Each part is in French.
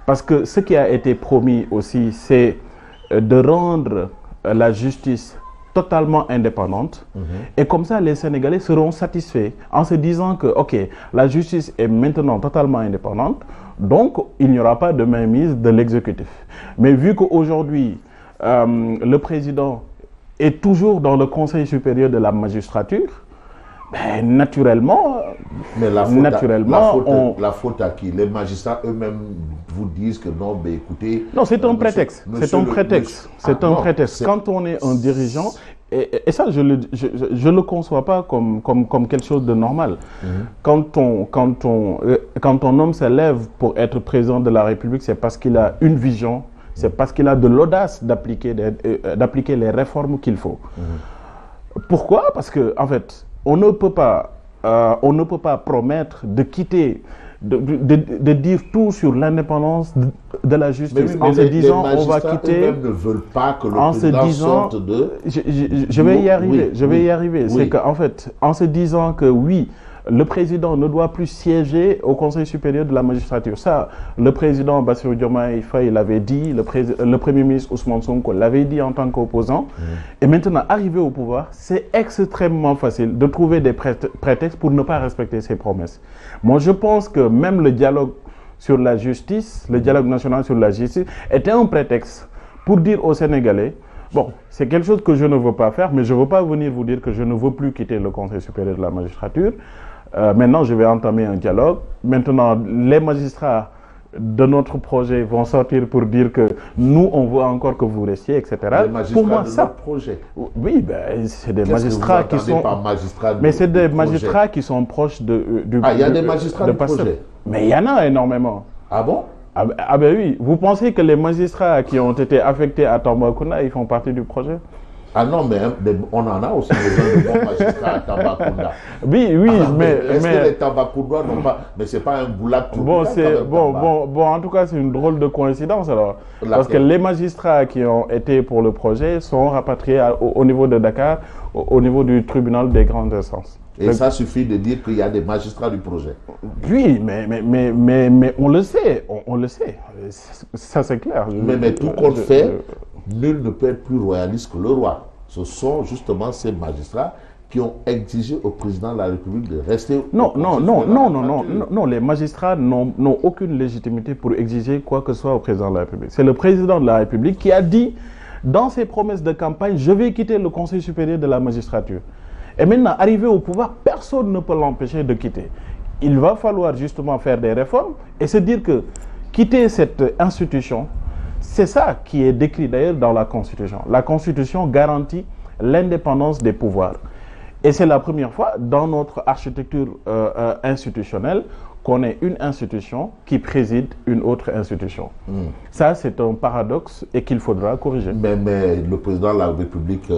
Parce que ce qui a été promis aussi, c'est de rendre la justice totalement indépendante. Et comme ça, les Sénégalais seront satisfaits en se disant que, ok, la justice est maintenant totalement indépendante, donc il n'y aura pas de mainmise de l'exécutif. Mais vu qu'aujourd'hui, le président est toujours dans le Conseil supérieur de la magistrature, ben, naturellement, mais la faute à qui? Les magistrats eux-mêmes vous disent que non, mais écoutez... Non, c'est un prétexte. C'est un prétexte. C'est un prétexte. Quand on est un dirigeant, et ça, je le conçois pas comme quelque chose de normal. Quand un homme se lève pour être président de la République, c'est parce qu'il a une vision, c'est parce qu'il a de l'audace d'appliquer les réformes qu'il faut. Pourquoi? Parce que, en fait, on ne peut pas promettre de quitter, de dire tout sur l'indépendance de la justice en se disant on va quitter. Ne veulent pas que le président sorte de. Je vais y arriver. Je vais y arriver. C'est qu'en fait, en se disant que oui, le président ne doit plus siéger au Conseil supérieur de la magistrature. Ça, le président Bassirou Diomaye Faye l'avait dit, le Premier ministre Ousmane Sonko l'avait dit en tant qu'opposant. Et maintenant, arrivé au pouvoir, c'est extrêmement facile de trouver des prétextes pour ne pas respecter ses promesses. Moi, je pense que même le dialogue sur la justice, le dialogue national sur la justice, était un prétexte pour dire aux Sénégalais, bon, c'est quelque chose que je ne veux pas faire, mais je ne veux pas venir vous dire que je ne veux plus quitter le Conseil supérieur de la magistrature. Maintenant, je vais entamer un dialogue. Maintenant, les magistrats de notre projet vont sortir pour dire que nous, on veut encore que vous restiez, etc. Les magistrats pour moi, de notre projet. Oui, ben, c'est des magistrats qui sont... Mais c'est des magistrats qui sont proches du... Ah, il y a des magistrats du projet. Mais il y en a énormément. Ah bon? Ah ben oui. Vous pensez que les magistrats qui ont été affectés à Tambacounda, ils font partie du projet? Ah non, mais on en a aussi besoin de bons magistrats à Tambacounda. Oui, mais... Est-ce que les Tambacoundois n'ont pas... Mais c'est pas un boulak tropical. Bon, en tout cas, c'est une drôle de coïncidence alors. Parce que les magistrats qui ont été pour le projet sont rapatriés au niveau de Dakar, au niveau du tribunal des grandes instances. Et ça suffit de dire qu'il y a des magistrats du projet. Oui, mais on le sait, on le sait. Ça, c'est clair. Mais tout compte fait... Nul ne peut être plus royaliste que le roi. Ce sont justement ces magistrats qui ont exigé au président de la République de rester... Non, les magistrats n'ont aucune légitimité pour exiger quoi que ce soit au président de la République. C'est le président de la République qui a dit, dans ses promesses de campagne, je vais quitter le Conseil supérieur de la magistrature. Et maintenant, arrivé au pouvoir, personne ne peut l'empêcher de quitter. Il va falloir justement faire des réformes et se dire que quitter cette institution, c'est ça qui est décrit d'ailleurs dans la Constitution. La Constitution garantit l'indépendance des pouvoirs. Et c'est la première fois dans notre architecture institutionnelle qu'on ait une institution qui préside une autre institution. Ça, c'est un paradoxe et qu'il faudra corriger. Mais le président de la République,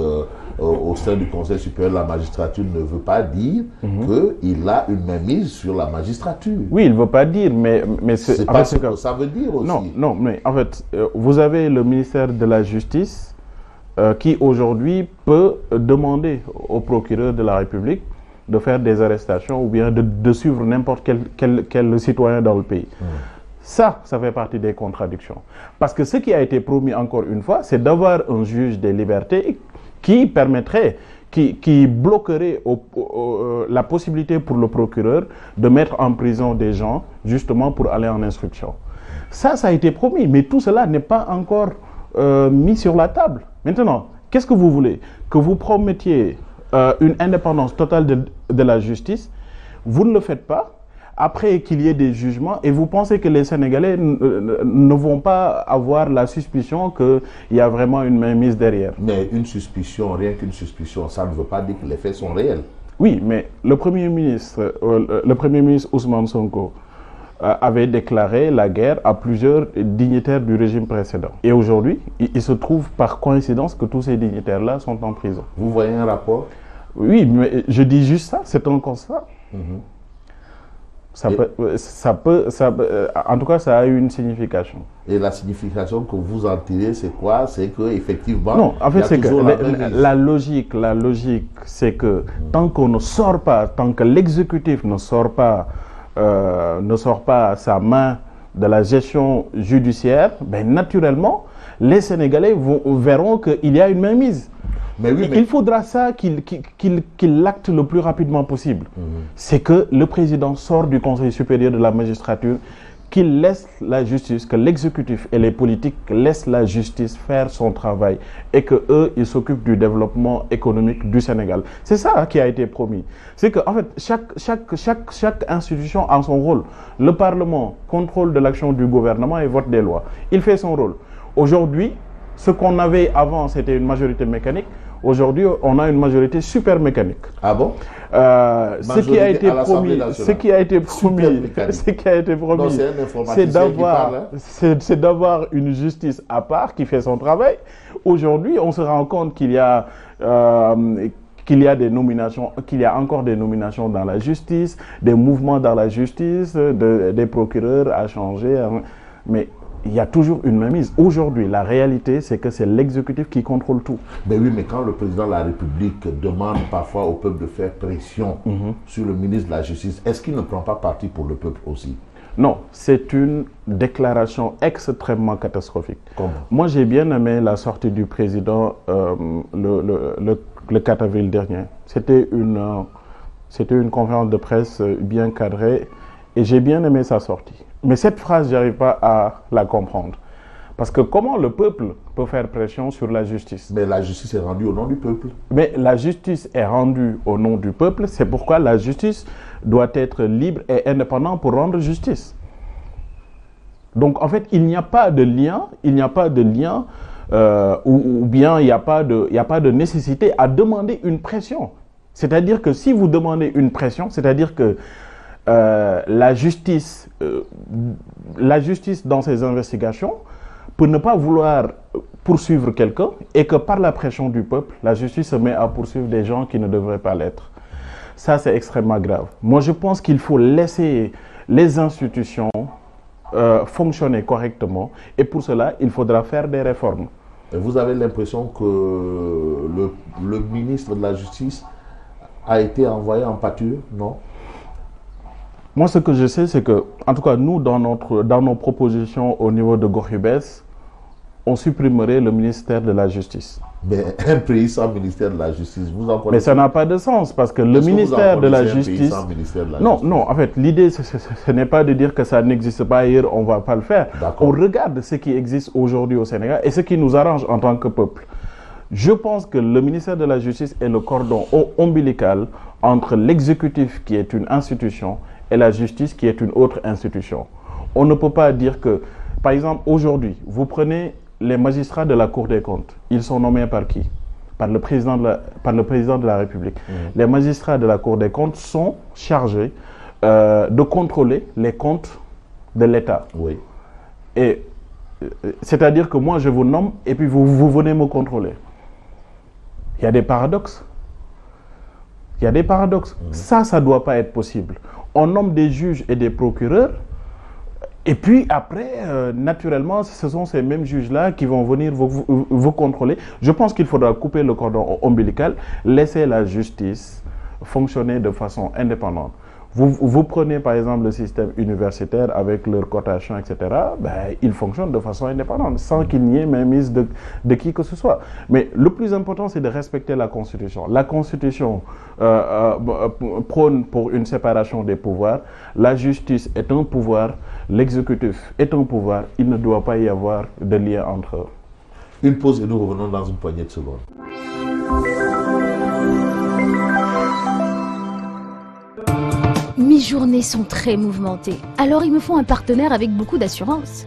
au sein du Conseil supérieur de la magistrature, ne veut pas dire qu'il a une mainmise sur la magistrature. Oui, il ne veut pas dire, mais c'est pas ce que ça veut dire aussi. Non, mais en fait, vous avez le ministère de la Justice qui aujourd'hui peut demander au procureur de la République de faire des arrestations ou bien de suivre n'importe quel citoyen dans le pays. Ça fait partie des contradictions. Parce que ce qui a été promis encore une fois, c'est d'avoir un juge des libertés qui permettrait, qui bloquerait la possibilité pour le procureur de mettre en prison des gens justement pour aller en instruction. Ça a été promis, mais tout cela n'est pas encore mis sur la table. Maintenant, qu'est-ce que vous voulez? Que vous promettiez une indépendance totale de la justice, vous ne le faites pas, après qu'il y ait des jugements, et vous pensez que les Sénégalais ne vont pas avoir la suspicion qu'il y a vraiment une mainmise derrière. Mais une suspicion, rien qu'une suspicion, ça ne veut pas dire que les faits sont réels. Oui, mais le Premier ministre Ousmane Sonko avait déclaré la guerre à plusieurs dignitaires du régime précédent. Et aujourd'hui, il se trouve par coïncidence que tous ces dignitaires-là sont en prison. Vous voyez un rapport? Oui, mais je dis juste ça, c'est un constat. En tout cas, ça a eu une signification. Et la signification que vous en tirez, c'est quoi? C'est qu'effectivement, non, en fait, c'est que la logique, c'est que tant qu'on ne sort pas, tant que l'exécutif ne sort pas sa main de la gestion judiciaire, ben, naturellement, les Sénégalais verront qu'il y a une mainmise. Mais oui, Il faudra ça qu'il l'acte le plus rapidement possible. C'est que le président sort du Conseil supérieur de la magistrature, qu'il laisse la justice, que l'exécutif et les politiques laissent la justice faire son travail et qu'eux, ils s'occupent du développement économique du Sénégal. C'est ça qui a été promis. C'est qu'en fait, chaque institution a son rôle. Le Parlement contrôle de l'action du gouvernement et vote des lois. Il fait son rôle. Aujourd'hui, ce qu'on avait avant, c'était une majorité mécanique. Aujourd'hui, on a une majorité super mécanique. Ah bon? Ce qui a été promis, c'est d'avoir une justice à part qui fait son travail. Aujourd'hui, on se rend compte qu'il y a des nominations, qu'il y a encore des nominations dans la justice, des mouvements dans la justice, des procureurs à changer. Mais il y a toujours une mainmise. Aujourd'hui, la réalité, c'est que c'est l'exécutif qui contrôle tout. Mais oui, mais quand le président de la République demande parfois au peuple de faire pression sur le ministre de la Justice, est-ce qu'il ne prend pas parti pour le peuple aussi? Non, c'est une déclaration extrêmement catastrophique. Comment? Moi, j'ai bien aimé la sortie du président le 4 avril dernier. C'était une conférence de presse bien cadrée et j'ai bien aimé sa sortie. Mais cette phrase, je n'arrive pas à la comprendre. Parce que comment le peuple peut faire pression sur la justice? Mais la justice est rendue au nom du peuple. Mais la justice est rendue au nom du peuple. C'est pourquoi la justice doit être libre et indépendante pour rendre justice. Donc en fait, il n'y a pas de lien, ou bien il n'y a pas de nécessité à demander une pression. C'est-à-dire que si vous demandez une pression, c'est-à-dire que la justice dans ses investigations peut ne pas vouloir poursuivre quelqu'un et que par la pression du peuple, la justice se met à poursuivre des gens qui ne devraient pas l'être. Ça, c'est extrêmement grave. Moi, je pense qu'il faut laisser les institutions fonctionner correctement et pour cela, il faudra faire des réformes. Et vous avez l'impression que le ministre de la Justice a été envoyé en pâture, non? Moi, ce que je sais, c'est que, en tout cas, nous, dans nos propositions au niveau de Gorhubès, on supprimerait le ministère de la Justice. Mais un pays sans ministère de la Justice, vous en connaissez? Mais ça n'a pas de sens, parce que le ministère de la Justice... Non, en fait, l'idée, ce n'est pas de dire que ça n'existe pas ailleurs, on ne va pas le faire. On regarde ce qui existe aujourd'hui au Sénégal et ce qui nous arrange en tant que peuple. Je pense que le ministère de la Justice est le cordon ombilical entre l'exécutif, qui est une institution, et la justice qui est une autre institution. On ne peut pas dire que, par exemple, aujourd'hui, vous prenez les magistrats de la Cour des comptes. Ils sont nommés par qui? Par le président de la République. Les magistrats de la Cour des comptes sont chargés de contrôler les comptes de l'État. Oui. Et c'est-à-dire que moi, je vous nomme et puis vous venez me contrôler. Il y a des paradoxes. Il y a des paradoxes. Ça ne doit pas être possible. On nomme des juges et des procureurs, et puis après, naturellement, ce sont ces mêmes juges-là qui vont venir vous contrôler. Je pense qu'il faudra couper le cordon ombilical, laisser la justice fonctionner de façon indépendante. Vous prenez par exemple le système universitaire avec leur cotation, etc. Ben, il fonctionne de façon indépendante, sans qu'il n'y ait même mise de qui que ce soit. Mais le plus important, c'est de respecter la Constitution. La Constitution prône pour une séparation des pouvoirs. La justice est un pouvoir, l'exécutif est un pouvoir. Il ne doit pas y avoir de lien entre eux. Une pause et nous revenons dans une poignée de secondes. Mes journées sont très mouvementées, alors il me faut un partenaire avec beaucoup d'assurance.